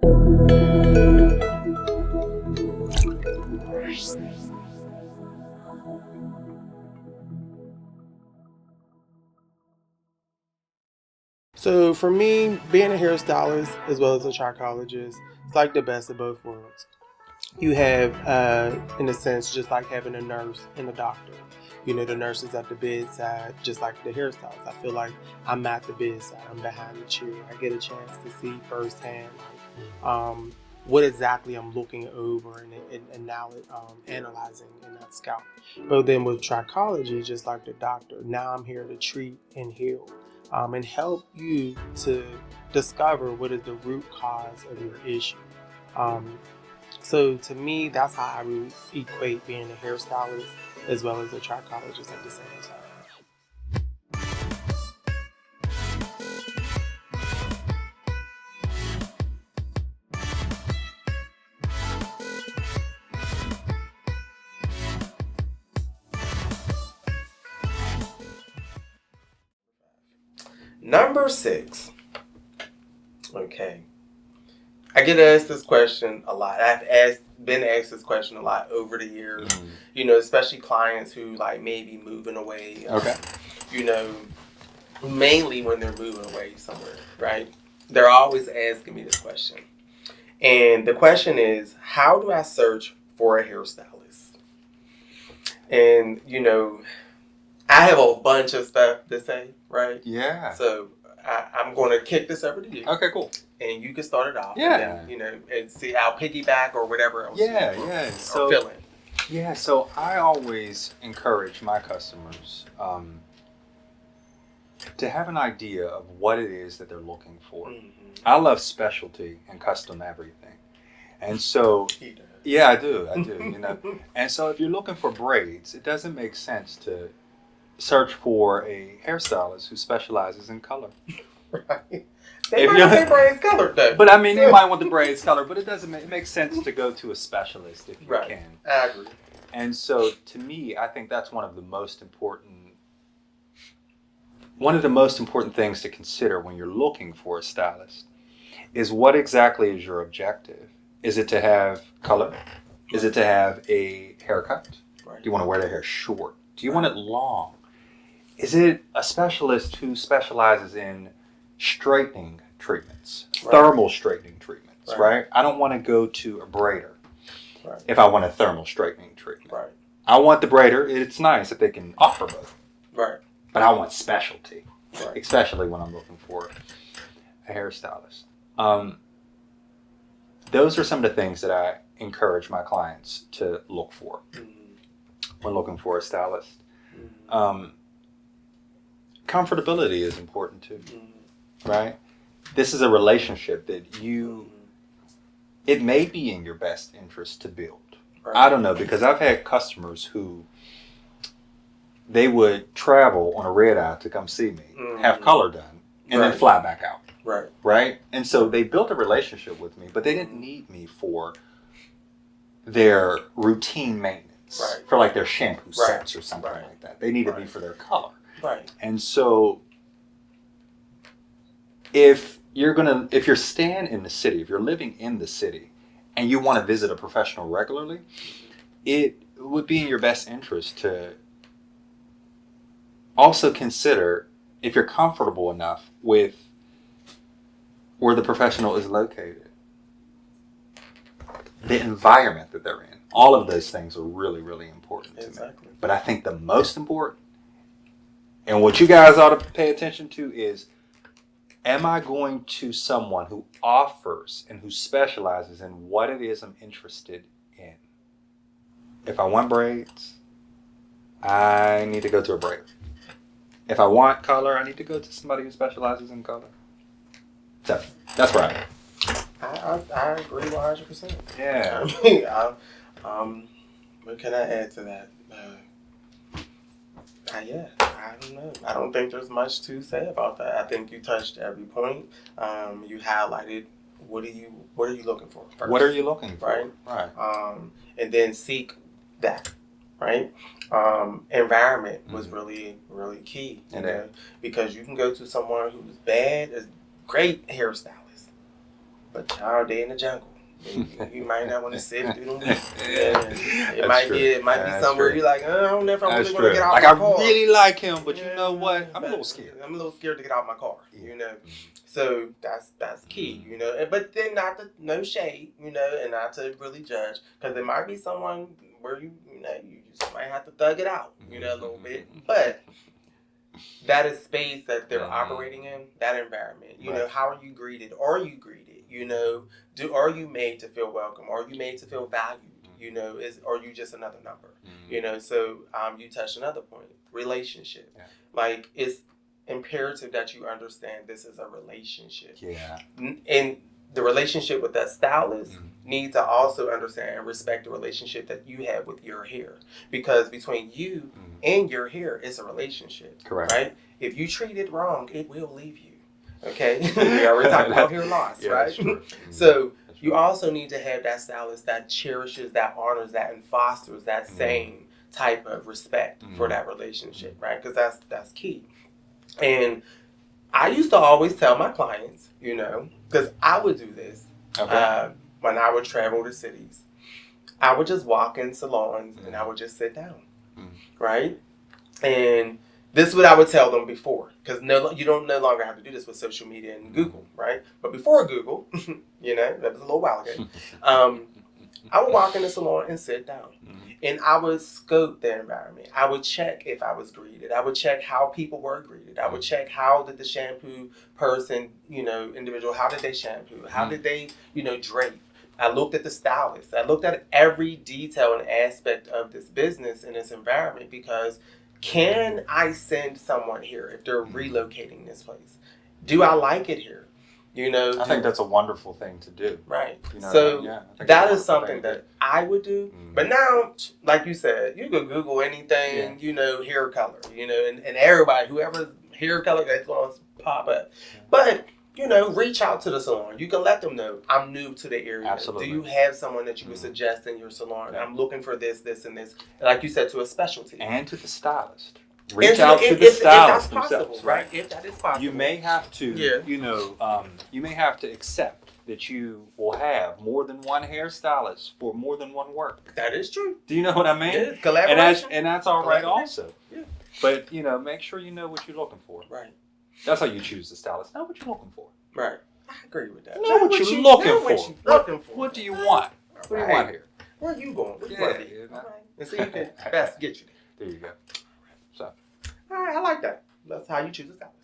So for me, being a hairstylist as well as a trichologist, it's like the best of both worlds. You have, in a sense, just like having a nurse and a doctor. You know, the nurse is at the bedside, just like the hairstylist. I feel like I'm at the bedside. I'm behind the chair. I get a chance to see firsthand, like, what exactly I'm looking over and now analyzing in that scalp. But then with trichology, just like the doctor, now I'm here to treat and heal, and help you to discover what is the root cause of your issue. Um, so to me, that's how I would equate being a hairstylist as well as a trichologist at the same time. Number 6. Okay. I get asked this question a lot. Been asked this question a lot over the years. Mm-hmm. You know, especially clients who like maybe moving away. Okay. You know, mainly when they're moving away somewhere, right? They're always asking me this question. And the question is, how do I search for a hairstylist? And, you know, I have a bunch of stuff to say, right? Yeah. So I'm going to kick this over to you. Okay, cool. And you can start it off. Yeah. And then, you know, and see, I'll piggyback or whatever else. Yeah. So, fill in. Yeah, so I always encourage my customers to have an idea of what it is that they're looking for. Mm-hmm. I love specialty and custom everything. And so, yeah, I do, you know. And so if you're looking for braids, it doesn't make sense to search for a hairstylist who specializes in color. Right. They might want their braids colored though. But I mean, you might want the braids colored, but it makes sense to go to a specialist if you can. I agree. And so to me, I think that's one of the most important things to consider when you're looking for a stylist is what exactly is your objective? Is it to have color? Is it to have a haircut? Right. Do you want to wear the hair short? Do you want it long? Is it a specialist who specializes in straightening treatments, thermal straightening treatments, right? I don't want to go to a braider if I want a thermal straightening treatment. Right. I want the braider. It's nice if they can offer both. Right. But I want specialty, especially when I'm looking for a hairstylist. Those are some of the things that I encourage my clients to look for when looking for a stylist. Comfortability is important too, right? This is a relationship that it may be in your best interest to build. Right. I don't know, because I've had customers who they would travel on a red eye to come see me, have color done, and then fly back out. Right. Right? And so they built a relationship with me, but they didn't need me for their routine maintenance, for like their shampoo sets or something like that. They needed me for their color. Right. And so if you're staying in the city, if you're living in the city and you want to visit a professional regularly, it would be in your best interest to also consider if you're comfortable enough with where the professional is located, the environment that they're in. All of those things are really, really important to me. But I think the most important, and what you guys ought to pay attention to is, am I going to someone who offers and who specializes in what it is I'm interested in? If I want braids, I need to go to a braider. If I want color, I need to go to somebody who specializes in color. So that's right. I agree 100%. Yeah. What can I add to that? I don't know. I don't think there's much to say about that. I think you touched every point. You highlighted what are you looking for first? What are you looking for? Right. And then seek that. Right. Environment was really, really key. You know, because you can go to someone who's bad, a great hairstylist, but y'all day in the jungle. You might not want to sift through them weeds. It That's might true. be somewhere true. you're like, I don't know if I That's really want to true. get out Like, my I car. really like him, but you Yeah, know what? I'm a but little scared. I'm a little scared to get out my car. Yeah. You know, so that's key. You know, but then not to no shade. You know, and not to really judge, because there might be someone where you just might have to thug it out. You know, a little bit, but. That is space that they're operating in, that environment. You know, how are you greeted? Are you greeted? You know, are you made to feel welcome? Are you made to feel valued? You know, are you just another number? You know, so you touched another point, relationship. Yeah. Like, it's imperative that you understand this is a relationship. Yeah. And the relationship with that stylist needs to also understand and respect the relationship that you have with your hair. Because between you and your hair, it's a relationship. Correct. Right? If you treat it wrong, it will leave you. Okay? We already talked about hair loss, right? That's true. So you also need to have that stylist that cherishes, that honors, that and fosters that same type of respect for that relationship, right? Because that's key. And I used to always tell my clients, you know, because I would do this when I would travel to cities. I would just walk in salons and I would just sit down, right? And this is what I would tell them before, because you don't no longer have to do this with social media and Google, right? But before Google, you know, that was a little while ago, I would walk in the salon and sit down. And I would scope the environment. I would check if I was greeted. I would check how people were greeted. I would check how did the shampoo person, you know, individual, how did they shampoo? How did they, you know, drape? I looked at the stylist. I looked at every detail and aspect of this business and this environment, because can I send someone here if they're relocating this place? Do I like it here? You know, I think that's a wonderful thing to do. Right. You know, so that is something that I would do. But now, like you said, you can Google anything, you know, hair color, you know, and everybody, whoever's hair color, that's going to pop up. Yeah. But, you know, reach out to the salon. You can let them know, I'm new to the area. Absolutely. Do you have someone that you would suggest in your salon? Yeah. I'm looking for this, this, and this. Like you said, to a specialty. And to the stylist. Reach out to the stylist themselves, right? If that is possible. You may have to, you know, you may have to accept that you will have more than one hairstylist for more than one work. That is true. Do you know what I mean? Yeah. Collaboration. And that's all right also. Yeah. But, you know, make sure you know what you're looking for. Right. That's how you choose the stylist. Know what you're looking for. Right. I agree with that. Know what you're looking for. What do you want? What do you want here? Where are you going? Where you want to be? And see who can best get you there. There you go. So. All right, I like that. That's how you choose a stylist.